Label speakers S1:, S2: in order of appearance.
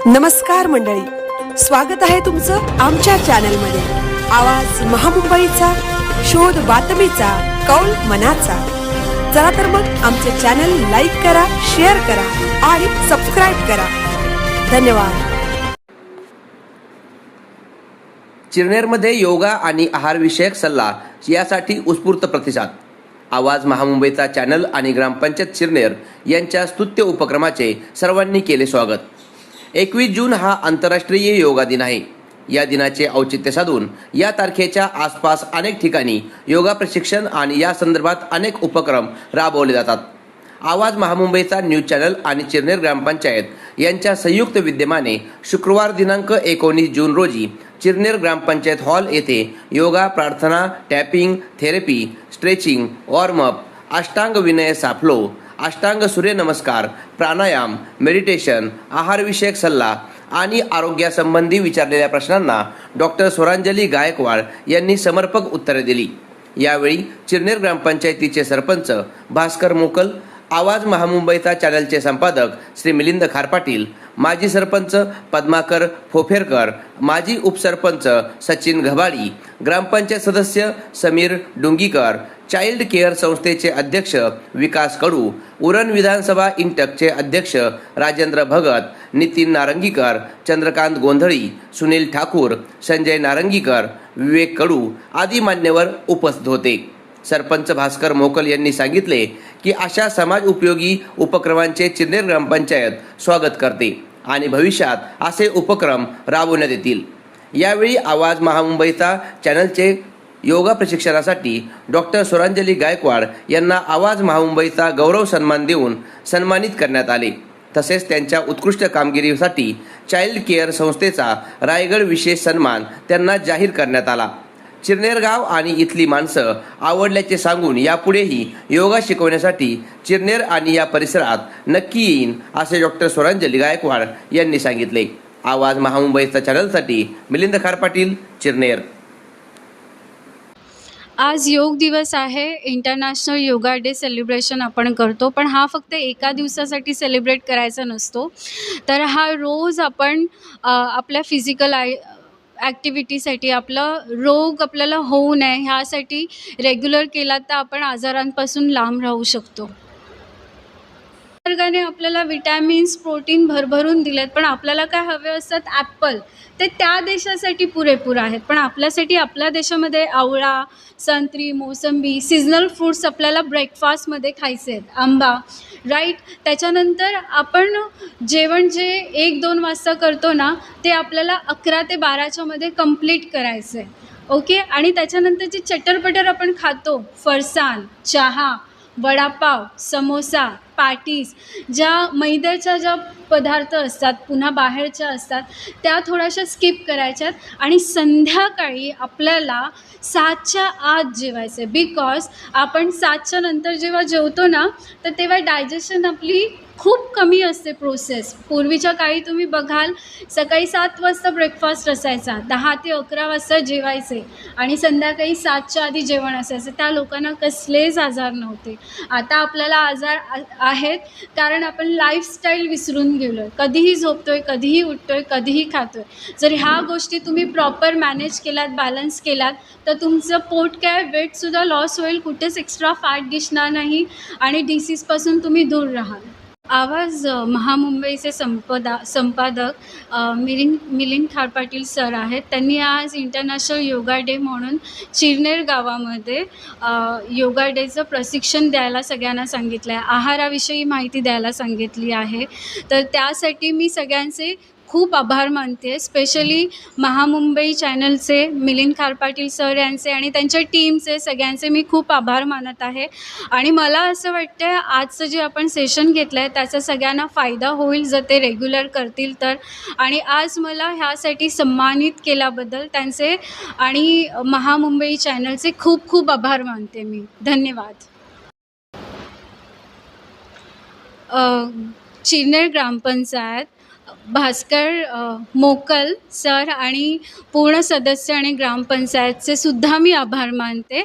S1: नमस्कार मंडळी, स्वागत आहे तुमचं आमच्या चॅनलमध्ये। आवाज महामुंबईचा, शोध बातमीचा, कौल मनाचा। चला तर मग आमचे चॅनल लाईक करा, शेअर करा आणि सबस्क्राइब करा। धन्यवाद।
S2: चिरनेरमध्ये योगा आणि आहार विषयक सल्ला यासाठी उत्स्फूर्त प्रतिसाद। आवाज महामुंबईचा चॅनल आणि ग्रामपंचायत चिरनेर यांच्या स्तुत्य उपक्रमाचे सर्वांनी केले स्वागत। 21 जून हा आंतरराष्ट्रीय योगा दिन आहे। या दिनाचे औचित्य साधून या तारखेच्या आसपास अनेक ठिकाणी योगा प्रशिक्षण आणि या संदर्भात अनेक उपक्रम राबवले जातात। आवाज महामुंबईचा न्यूज चॅनल आणि चिरनेर ग्रामपंचायत यांच्या संयुक्त विद्यमाने शुक्रवार दिनांक 19 जून रोजी चिरनेर ग्रामपंचायत हॉल येथे योगा, प्रार्थना, टॅपिंग, थेरपी, स्ट्रेचिंग, वॉर्मअप, अष्टांग विनय साफ्लो, अष्टांग सूर्यनमस्कार, प्राणायाम, मेडिटेशन, आहार विषयक सल्ला आणि आरोग्यासंबंधी विचारलेल्या प्रश्नांना डॉक्टर स्वरांजली गायकवाड यांनी समर्पक उत्तरे दिली। यावेळी चिरनेर ग्रामपंचायतीचे सरपंच भास्कर मोकल, आवाज महामुंबईचा चॅनलचे संपादक श्री मिलिंद खारपाटील, माजी सरपंच पद्माकर फोफेरकर, माजी उपसरपंच सचिन घबाडी, ग्रामपंचायत सदस्य समीर डुंगीकर, चाइल्ड केअर संस्थेचे अध्यक्ष विकास कडू, उरण विधानसभा इंटकचे अध्यक्ष राजेंद्र भगत, नितीन नारंगीकर, चंद्रकांत गोंधळी, सुनील ठाकूर, संजय नारंगीकर, विवेक कडू आदी मान्यवर उपस्थित होते। सरपंच भास्कर मोकल यांनी सांगितले की अशा समाज उपयोगी उपक्रमांचे चिरनेर ग्रामपंचायत स्वागत करते आणि भविष्यात असे उपक्रम राबवण्यात येतील। यावेळी आवाज महामुंबईचा चॅनलचे योगा प्रशिक्षणासाठी डॉक्टर स्वरांजली गायकवाड यांना आवाज महामुंबईचा गौरव सन्मान देऊन सन्मानित करण्यात आले। तसेच त्यांच्या उत्कृष्ट कामगिरीसाठी चाइल्ड केअर संस्थेचा रायगड विशेष सन्मान त्यांना जाहीर करण्यात आला। चिरनेर गाव आणि इथली माणसं आवडल्याचे सांगून यापुढेही योगा शिकवण्यासाठी चिरनेर आणि या परिसरात नक्की येईन असे डॉक्टर स्वरांजली गायकवाड यांनी सांगितले। आवाज महामुंबईचा चॅनलसाठी मिलिंद खारपाटील, चिरनेर।
S3: आज योग दिवस आहे। इंटरनॅशनल योगा डे सेलिब्रेशन आपण करतो, पण हा फक्त एका दिवसासाठी सेलिब्रेट करायचा नसतो, तर हा रोज आपण आपल्या फिजिकल ॲक्टिव्हिटीसाठी, आपलं रोग आपल्याला होऊ नये ह्यासाठी रेग्युलर केला तर आपण आजारांपासून लांब राहू शकतो। निसर्गाने आपल्याला विटॅमिन्स, प्रोटीन भरभरून दिलेत, पण आपल्याला काय हवे असतात? ॲपल। ते त्या देशासाठी पुरेपूर आहेत, पण आपल्यासाठी आपल्या देशामध्ये आवळा, संत्री, मोसंबी, सीजनल फ्रूट्स आपल्याला ब्रेकफास्टमध्ये खायचे आहेत, आंबा, राईट। त्याच्यानंतर आपण जेवण जे 1-2 वाजता करतो ना, ते आपल्याला 11 ते 12च्या मध्ये कंप्लीट करायचं आहे, ओके। आणि त्याच्यानंतर जे चटरपटर आपण खातो, फरसाण, चहा, वडापाव, समोसा, पॅटीस, ज्या मैद्याच्या ज्या पदार्थ असतात, पुन्हा बाहेरच्या असतात, त्या थोड्याशा स्किप करायच्यात आणि संध्याकाळी आपल्याला 7च्या आत जेवायचं आहे। बिकॉज आपण 7च्या नंतर जेव्हा जेवतो ना, तर तेव्हा डायजेशन आपली खूप कमी असते प्रोसेस। पूर्वीच्या काळी तुम्ही बघाल सकाळी 7 वाजता ब्रेकफास्ट असायचा, 10 ते 11 वाजता जेवायचे आणि संध्याकाळी 7च्या आधी जेवण असायचं। त्या लोकांना कसलेच आजार नव्हते। आता आपल्याला आजार आहेत कारण आपण लाईफस्टाईल विसरून गेलो आहे। कधीही झोपतोय, कधीही उठतोय, कधीही खातोय। जर ह्या गोष्टी तुम्ही प्रॉपर मॅनेज केलात, बॅलन्स केलात, तर तुमचं पोट काय, वेटसुद्धा लॉस होईल, कुठेच एक्स्ट्रा फॅट दिसणार नाही आणि डिसीजपासून तुम्ही दूर राहाल। आवाज महामुंबईचे संपादक मिलिंद खारपाटील सर आहेत। त्यांनी आज इंटरनॅशनल योगा डे म्हणून चिरनेर गावामध्ये योगा डेचं प्रशिक्षण द्यायला सगळ्यांना सांगितलं आहे, आहाराविषयी माहिती द्यायला सांगितली आहे। तर त्यासाठी मी सगळ्यांचे खूप आभार मानते, स्पेशली महामुंबई चॅनलचे मिलिंद खारपाटील सर यांचे आणि त्यांच्या टीमचे सगळ्यांचे मी खूप आभार मानत आहे। आणि मला असं वाटतं आजचं जे आपण सेशन घेतलं आहे त्याचा सगळ्यांना फायदा होईल जर ते रेग्युलर करतील तर। आणि आज मला ह्यासाठी सन्मानित केल्याबद्दल त्यांचे आणि महामुंबई चॅनलचे खूप खूप आभार मानते मी। धन्यवाद। चिरनेर ग्रामपंचायत, भास्कर मोकल सर आणि पूर्ण सदस्य आणि ग्रामपंचायतचे सुद्धा मी आभार मानते।